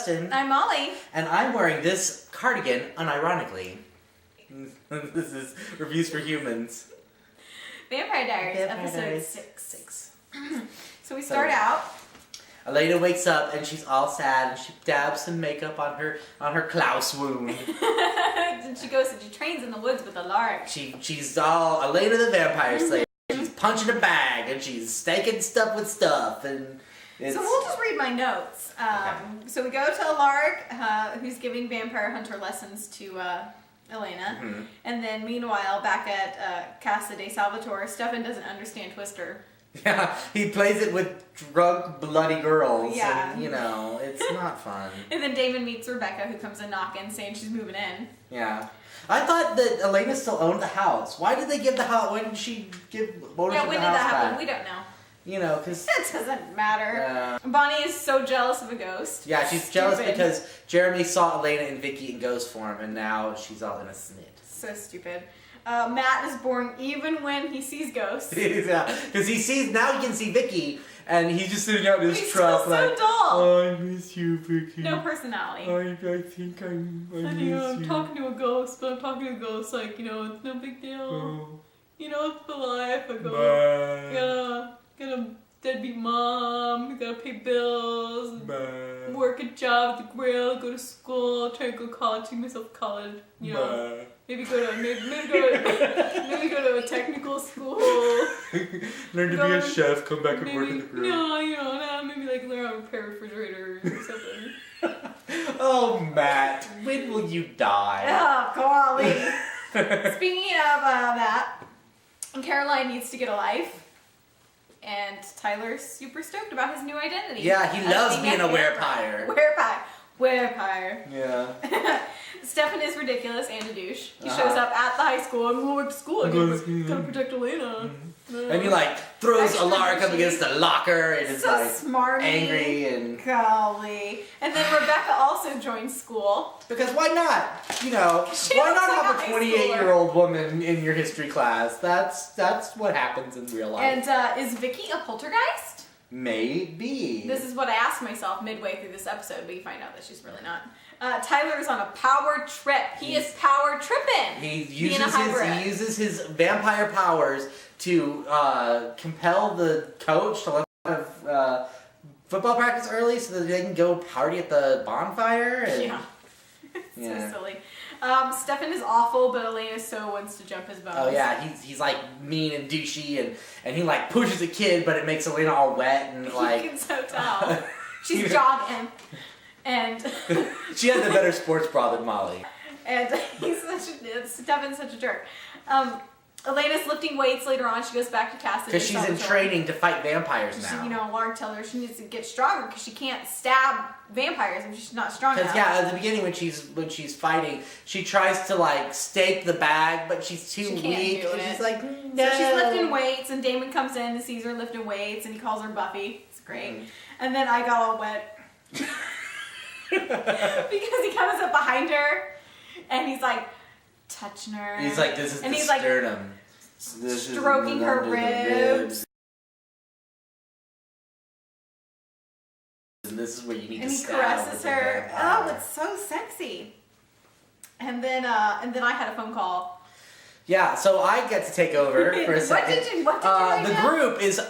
Dustin. I'm Molly. And I'm wearing this cardigan unironically. This is Reviews for Humans. Vampire Diaries, episode 6. So we start out. Elena wakes up and she's all sad and she dabs some makeup on her Klaus wound. And she trains in the woods with a lark. She's all Elena the Vampire Slayer. She's punching a bag and she's staking stuff with stuff and So we'll just read my notes. Okay. So we go to a lark who's giving vampire hunter lessons to Elena. Mm-hmm. And then meanwhile, back at Casa de Salvatore, Stefan doesn't understand Twister. Yeah, he plays it with drunk, bloody girls. Yeah. And, it's not fun. And then Damon meets Rebecca, who comes in knocking, saying she's moving in. Yeah. I thought that Elena still owned the house. Why did they give the house? Why didn't she give ownership of the house Yeah, when did that happen? back? We don't know. Because... It doesn't matter. Bonnie is so jealous of a ghost. Yeah, she's jealous because Jeremy saw Elena and Vicky in ghost form, and now she's all in a snit. So stupid. Matt is boring even when he sees ghosts. Yeah, because now he can see Vicky, and he's just sitting out in his He's truck so like, dull. oh, I miss you, Vicky. No personality. I think I miss I'm you. talking to a ghost, but I'm talking to a ghost like, it's no big deal. Oh. It's the life. I go, Bye. got a deadbeat mom, gotta pay bills, Bye. work a job at the grill, go to school, try to go to college, take myself to college, Bye. Maybe go to a technical school. Learn to be a chef, come back and work in the grill. No, maybe learn how to repair refrigerators or something. Oh, Matt, when will you die? Oh, golly. Speaking of that, Caroline needs to get a life. And Tyler's super stoked about his new identity. Yeah, he loves being a werepire. Werepire. Yeah. Stefan is ridiculous and a douche. He shows up at the high school. I'm going to school. I'm gotta protect Elena. And he throws a lark up against the locker and is so smarmy. Angry and golly. And then Rebecca also joins school. Because why not? Why not have a 28-year-old woman in your history class? That's what happens in real life. And is Vicky a poltergeist? Maybe. This is what I asked myself midway through this episode, but you find out that she's really not. Tyler is on a power trip. He is power tripping. He uses his vampire powers to compel the coach to let him have football practice early so that they can go party at the bonfire. And, yeah. So silly. Stefan is awful, but Elena so wants to jump his bones. Oh yeah, he's mean and douchey and he pushes a kid, but it makes Elena all wet and You can so tell. She's jogging. And she has a better sports bra than Molly. And Stefan's such a jerk. Elena's lifting weights later on. She goes back to Casa. Because she's in training to fight vampires now. Lark tells her she needs to get stronger because she can't stab vampires if she's not strong enough. Because at the beginning when she's fighting, she tries to stake the bag, but she's too weak. Do it. She's like, no. So she's lifting weights, and Damon comes in and sees her lifting weights, and he calls her Buffy. It's great. And then I got all wet. Because he comes up behind her and he's touching her. He's this is and the he's sternum. Stroking her ribs. And this is where you need and to he stab. Caresses her. Oh, it's so sexy. And then I had a phone call. Yeah, so I get to take over for a second. What did you write The down? group is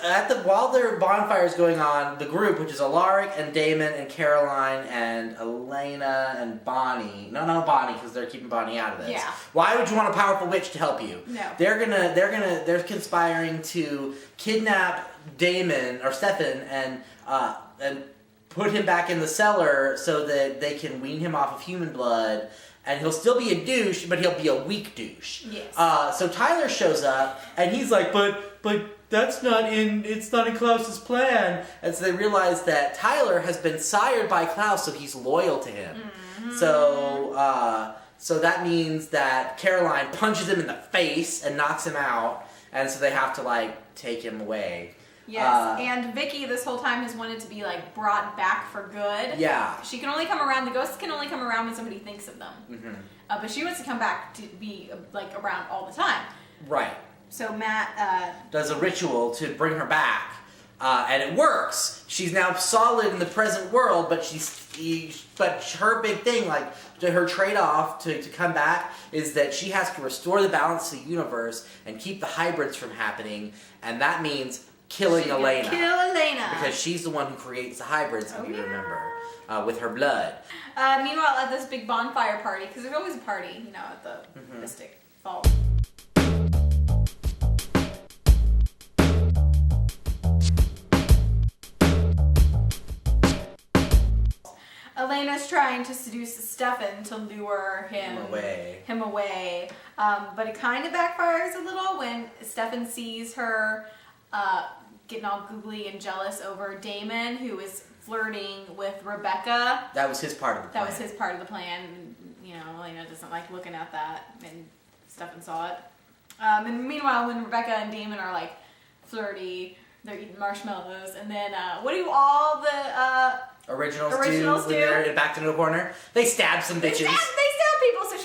while their bonfire is going on, the group, which is Alaric and Damon and Caroline and Elena and Bonnie. No, Bonnie, because they're keeping Bonnie out of this. Yeah. Why would you want a powerful witch to help you? No. They're conspiring to kidnap Damon or Stefan and put him back in the cellar so that they can wean him off of human blood. And he'll still be a douche, but he'll be a weak douche. Yes. So Tyler shows up, and he's like, but it's not in Klaus's plan. And so they realize that Tyler has been sired by Klaus, so he's loyal to him. Mm-hmm. So that means that Caroline punches him in the face and knocks him out, and so they have to take him away. Yes, and Vicky this whole time has wanted to be brought back for good. Yeah. She can only come around, the ghosts can only come around when somebody thinks of them. Mm-hmm. But she wants to come back to be around all the time. Right. So Matt does a ritual to bring her back. And it works. She's now solid in the present world, but but her big thing, like her trade-off to come back, is that she has to restore the balance to the universe and keep the hybrids from happening, and that means killing Elena. Kill Elena. Because she's the one who creates the hybrids, if you remember, with her blood. Meanwhile, at this big bonfire party, because there's always a party, at the Mystic Falls. Elena's trying to seduce Stefan to lure him away. But it kind of backfires a little when Stefan sees her getting all googly and jealous over Damon, who is flirting with Rebecca. That was his part of the plan. That was his part of the plan. Elena doesn't like looking at that, and Stefan saw it. And meanwhile, when Rebecca and Damon are like flirty, they're eating marshmallows, and then what do all the Originals do when they're backed into a corner? They stab some bitches. They stab people, so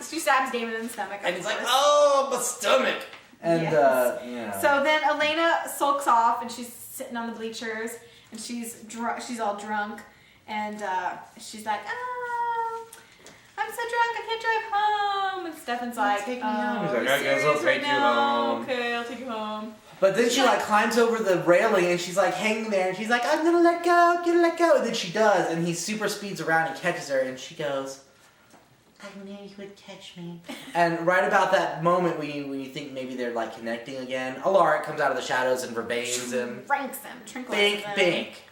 she stabs Damon in the stomach. And he's like, oh, my stomach! And, yes. So then Elena sulks off, and she's sitting on the bleachers, and she's all drunk, and she's like, I'm so drunk, I can't drive home. And Stefan's like, take me home. He's like, I guess I'll take you home. Okay, I'll take you home. But then she climbs over the railing and she's like hanging there and she's like, I'm gonna let go. And then she does, and he super speeds around and catches her, and she goes, I knew you would catch me. And right about that moment when you think maybe they're like connecting again, Alaric comes out of the shadows and verbains him. Franks him, trinkles him. Bink.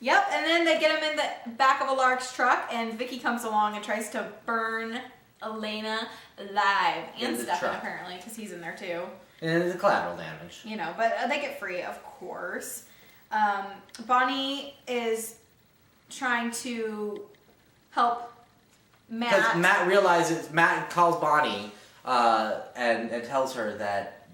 Yep, and then they get him in the back of Alaric's truck, and Vicky comes along and tries to burn Elena alive. And Stefan, apparently, because he's in there too. And it's collateral damage. But they get free, of course. Bonnie is trying to help Matt. Because Matt calls Bonnie and tells her that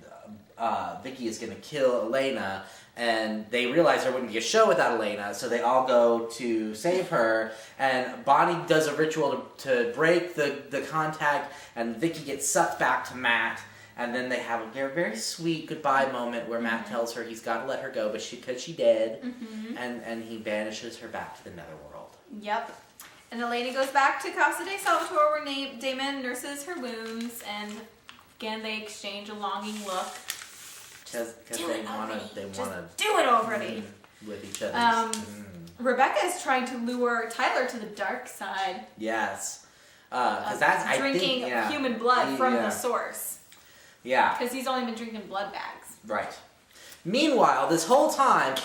Vicky is going to kill Elena, and they realize there wouldn't be a show without Elena, so they all go to save her, and Bonnie does a ritual to break the contact, and Vicky gets sucked back to Matt. And then they have a very sweet goodbye moment where Matt tells her he's got to let her go, but because she dead, and he banishes her back to the netherworld. Yep. And Elena goes back to Casa de Salvatore where Damon nurses her wounds, and again they exchange a longing look. Because they want to do it already with each other. Rebecca is trying to lure Tyler to the dark side. Yes. Because that's drinking human blood from the source. Yeah. Because he's only been drinking blood bags. Right. Meanwhile, this whole time,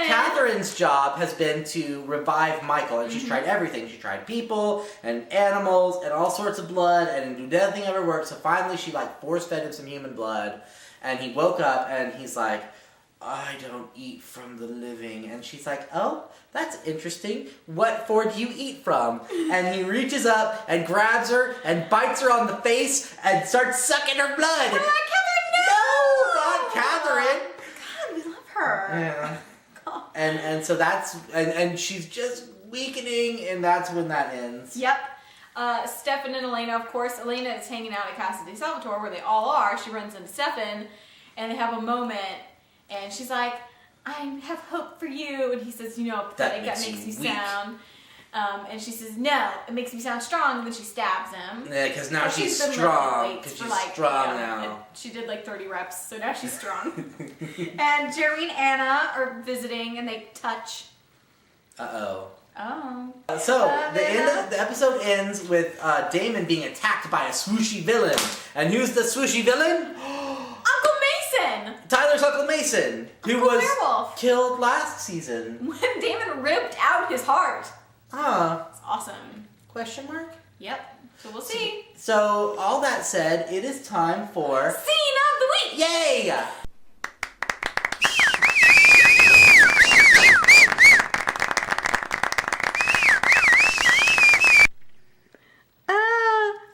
Catherine's job has been to revive Michael, and she's tried everything. She tried people and animals and all sorts of blood, and nothing ever worked. So finally, she force-fed him some human blood, and he woke up, and he's like, I don't eat from the living. And she's like, oh, that's interesting. What for do you eat from? And he reaches up and grabs her and bites her on the face and starts sucking her blood. Oh, Catherine, no! Not Catherine. God, we love her. Yeah. God. And so that's, and she's just weakening, and that's when that ends. Yep. Stefan and Elena, of course. Elena is hanging out at Casa de Salvatore where they all are. She runs into Stefan, and they have a moment. And she's like, I have hope for you. And he says, pathetic, that makes you sound. And she says, no, it makes me sound strong. And then she stabs him. Yeah, because now she's strong. Because she's strong now. She did 30 reps, so now she's strong. And Jeremy and Anna are visiting, and they touch. Uh-oh. Oh. The episode ends with Damon being attacked by a swooshy villain. And who's the swooshy villain? Uncle Mason! Tyler's Uncle Mason, who was werewolf. Killed last season. When Damon ripped out his heart. It's awesome. Question mark? Yep. So we'll see. So all that said, it is time for... Scene of the week! Yay!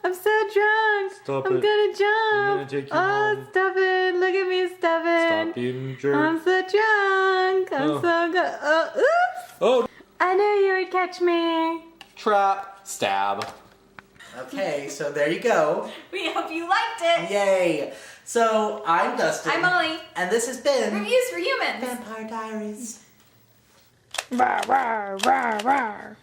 I'm so drunk. Stop I'm it. gonna jump. I'm gonna take you home. Stop it. Look at me, Stefan. Stop being a jerk. I'm so drunk. I'm so good. Oops. Oh! I knew you would catch me. Trap. Stab. Okay, so there you go. We hope you liked it. Yay. So, I'm Dustin. I'm Molly. And this has been... Reviews for Humans. Vampire Diaries. Rawr, rawr, rawr, rawr.